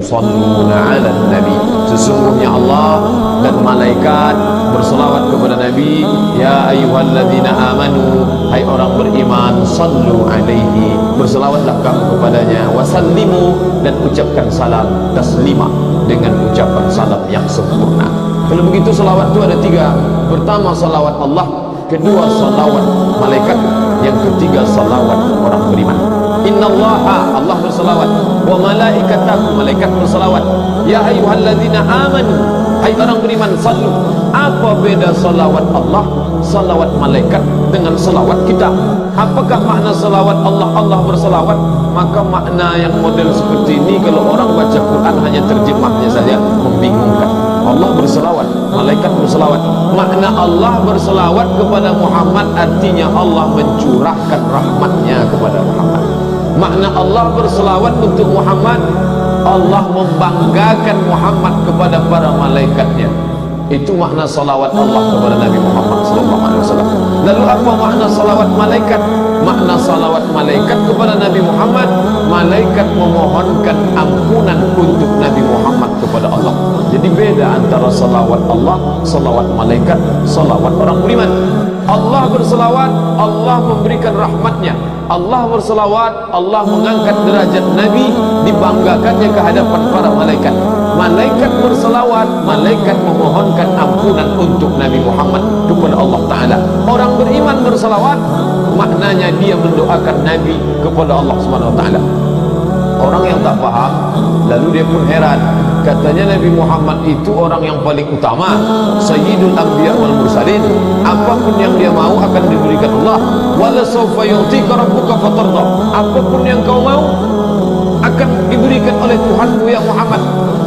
yusalluna 'alan nabi. Sesungguhnya Allah dan malaikat berselawat kepada Nabi. Ya ayyuhalladzina amanu, hai orang beriman, sallu alaihi, berselawatlah kamu kepadanya, wasallimu, dan ucapkan salam taslima, dengan ucapan salam yang sempurna. Kalau begitu salawat itu ada tiga. Pertama salawat Allah, kedua salawat malaikat, yang ketiga salawat orang beriman. Innallaha, Allah bersalawat, wa malaikatahu, malaikat bersalawat. Ya ayyuhalladzina amanu, hai orang beriman, sallu. Apa beda salawat Allah, salawat malaikat dengan salawat kita? Apakah makna salawat Allah? Allah bersalawat. Maka makna yang model seperti ini kalau orang baca Quran hanya terjemahnya saja membingungkan. Allah berselawat, malaikat berselawat. Makna Allah berselawat kepada Muhammad artinya Allah mencurahkan rahmatnya kepada Muhammad. Makna Allah berselawat untuk Muhammad, Allah membanggakan Muhammad kepada para malaikatnya. Itu makna salawat Allah kepada Nabi Muhammad SAW. Lalu apa makna salawat malaikat? Makna salawat malaikat kepada Nabi Muhammad, malaikat memohonkan ampunan untuk Nabi Muhammad kepada Allah. Jadi beda antara salawat Allah, salawat malaikat, salawat orang beriman. Allah berselawat, Allah memberikan rahmatnya. Allah berselawat, Allah mengangkat derajat Nabi, dibanggakannya ke hadapan para malaikat. Malaikat berselawat, malaikat memohonkan ampunan untuk Nabi Muhammad kepada Allah Ta'ala. Orang beriman berselawat, maknanya dia mendoakan Nabi kepada Allah Subhanahu Wa Ta'ala. Orang yang tak faham, lalu dia pun heran. Katanya Nabi Muhammad itu orang yang paling utama, Sayyidul Anbiya wal Mursalin. Apapun yang dia mau akan diberikan Allah. Wala sawfa yu'tika rabbuka fatarda. Apapun yang kau mau akan diberikan oleh Tuhanmu ya Muhammad.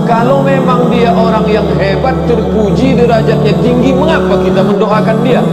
Kalau memang dia orang yang hebat, terpuji, derajatnya tinggi, mengapa kita mendoakan dia?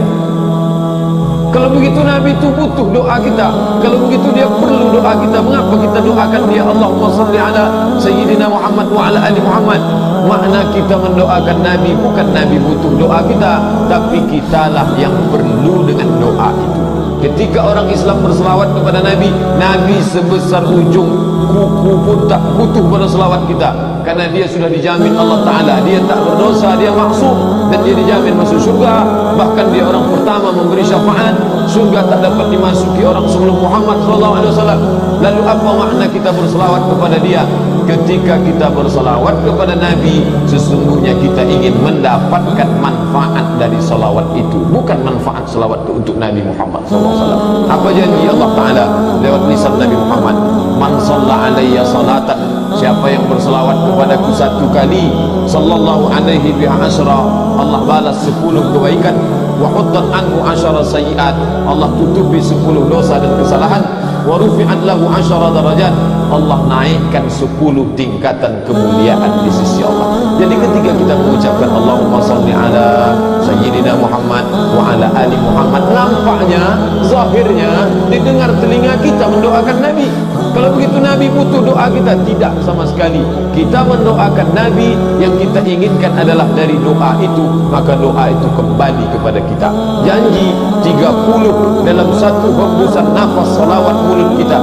Kalau begitu Nabi itu butuh doa kita. Kalau begitu dia perlu doa kita, mengapa kita doakan dia? Allahumma salli ala Sayyidina Muhammad wa ala ali Muhammad. Makna kita mendoakan Nabi, bukan Nabi butuh doa kita, tapi kitalah yang perlu dengan doa itu. Ketika orang Islam berselawat kepada Nabi, Nabi sebesar ujung kuku pun tak butuh pada selawat kita, karena dia sudah dijamin Allah Ta'ala, dia tak berdosa, dia maksum, dan dia dijamin masuk surga. Bahkan dia orang pertama memberi syafaat, surga tak dapat dimasuki orang sebelum Muhammad SAW. Lalu apa makna kita berselawat kepada dia? Ketika kita berselawat kepada Nabi, sesungguhnya kita ingin mendapatkan manfaat dari selawat itu, bukan manfaat selawat itu untuk Nabi Muhammad SAW. Apa janji Allah Ta'ala lewat lisan Nabi Muhammad? Man shalla alayya salatan, siapa yang berselawat kepadaku satu kali, sallallahu alaihi biha asyra, Allah balas 10 kebaikan. Wa huttat anhu asyara sayiat, Allah tutupi 10 dosa dan kesalahan. Wa rufi'at lahu asyara darajat, Allah naikkan 10 tingkatan kemuliaan di sisi Allah. Jadi ketika kita mengucapkan Allahumma salli ala Sayyidina Muhammad wa ala ali Muhammad, nampaknya, zahirnya, didengar telinga kita mendoakan Nabi. Kalau begitu Nabi butuh doa kita? Tidak sama sekali. Kita mendoakan Nabi, yang kita inginkan adalah dari doa itu, maka doa itu kembali kepada kita. Janji 30 dalam satu hembusan nafas salawat mulut kita.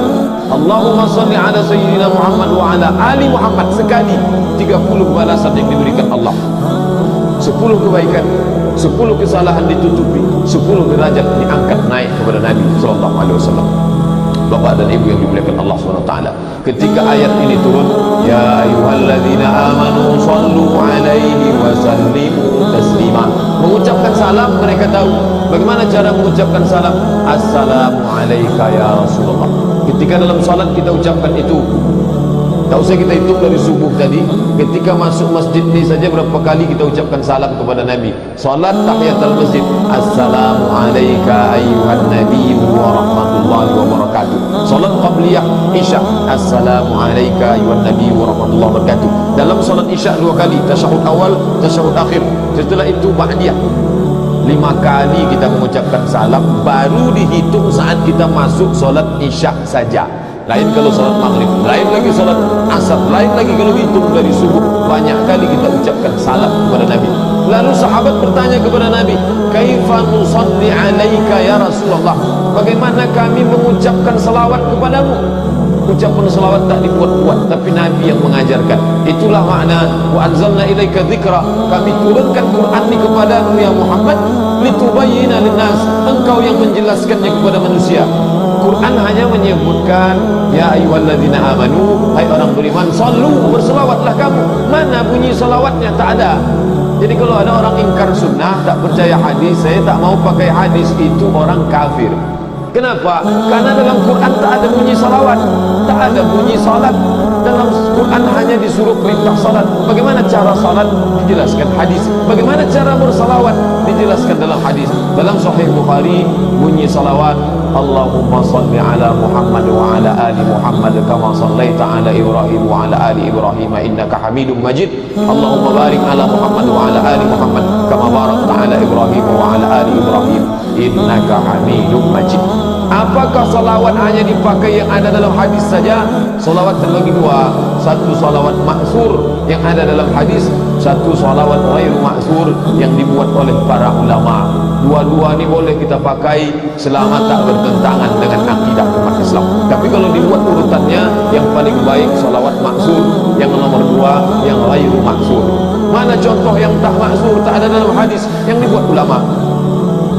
Allahumma salli ala Sayyidina Muhammad wa ala ali Muhammad, sekali 30 balasan yang diberikan Allah, 10 kebaikan, 10 kesalahan ditutupi, 10 derajat diangkat naik kepada Nabi SAW. Bapak dan ibu yang dimuliakan Allah SWT, ketika ayat ini turun, ya ayyuhalladzina amanu sallu alaihi wa sallimu taslima, mengucapkan salam, mereka tahu bagaimana cara mengucapkan salam. Assalamu alayka ya Rasulullah. Ketika dalam salat kita ucapkan itu, tak usah kita hitung dari subuh tadi, ketika masuk masjid ni saja berapa kali kita ucapkan salam kepada Nabi. Salat tahiyatul masjid, assalamu alayka ayyuhan nabiyyu wa rahmatullahi wa barakatuh. Salat qabliyah isya, assalamu alayka ayyuhan nabiyyu wa rahmatullahi wa barakatuh. Dalam salat isya 2 kali, tasyahud awal, tasyahud akhir. Setelah itu ba'diyah 5 kali kita mengucapkan salam, baru dihitung saat kita masuk salat isya saja. Lain kalau salat maghrib, lain lagi salat asar, lain lagi kalau hitung dari subuh. Banyak kali kita ucapkan salam kepada Nabi. Lalu sahabat bertanya kepada Nabi, kaifa nusalli alaika ya Rasulullah, bagaimana kami mengucapkan salawat kepadamu? ucapan salawat tak dibuat-buat, tapi Nabi yang mengajarkan. Itulah makna wa anzalna ilaika dzikra, kami turunkan Quran ini kepadamu ya Muhammad, litubayyina linnas, engkau yang menjelaskannya kepada manusia. Quran hanya menyebutkan ya ayyuhalladzina amanu, hai orang beriman, sallu, berselawatlah kamu. Mana bunyi salawatnya? Tak ada. Jadi kalau ada orang ingkar sunnah, tak percaya hadis, saya tak mau pakai hadis, itu orang kafir. Kenapa? Karena dalam Quran tak ada bunyi salawat, tak ada bunyi salat. Dalam Quran hanya disuruh perintah salat. Bagaimana cara salat? Dijelaskan hadis. Bagaimana cara bersalawat? Dijelaskan dalam hadis. Dalam Sahih Bukhari bunyi salawat, Allahumma salli ala Muhammad wa ala ali Muhammad kama sallaita ala Ibrahim wa ala ali Ibrahim innaka Hamidum Majid. Allahumma barik ala Muhammad wa ala ali Muhammad kama barakta ala Ibrahim wa ala ali Ibrahim innaka Hamidum Majid. Apakah salawat hanya dipakai yang ada dalam hadis saja? Salawat terbagi dua, satu salawat maksur yang ada dalam hadis, satu salawat ghairu maksur yang dibuat oleh para ulama. Dua-dua ni boleh kita pakai selama tak bertentangan dengan akidah umat Islam. Tapi kalau dibuat urutannya, yang paling baik salawat maksur, yang nomor dua yang ghairu maksur. Mana contoh yang tak maksur, tak ada dalam hadis, yang dibuat ulama?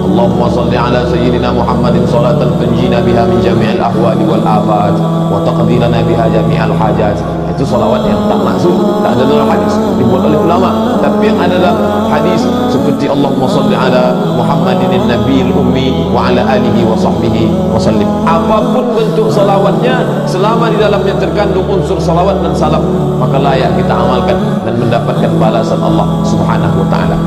Allahumma salli ala sayyidina Muhammadin salatan tunjina biha min jami'il ahwali wal afat wa taqdilana biha jami'al hajat. Itu salawat yang tak maksud, tak ada dalam hadis, dibuat oleh ulama. Tapi yang ada dalam hadis seperti Allahumma salli ala Muhammadin nabiyil ummi wa ala alihi wa sahbihi wa sallim. Apapun bentuk salawatnya, selama di dalamnya terkandung unsur salawat dan salam, maka layak kita amalkan dan mendapatkan balasan Allah Subhanahu wa taala.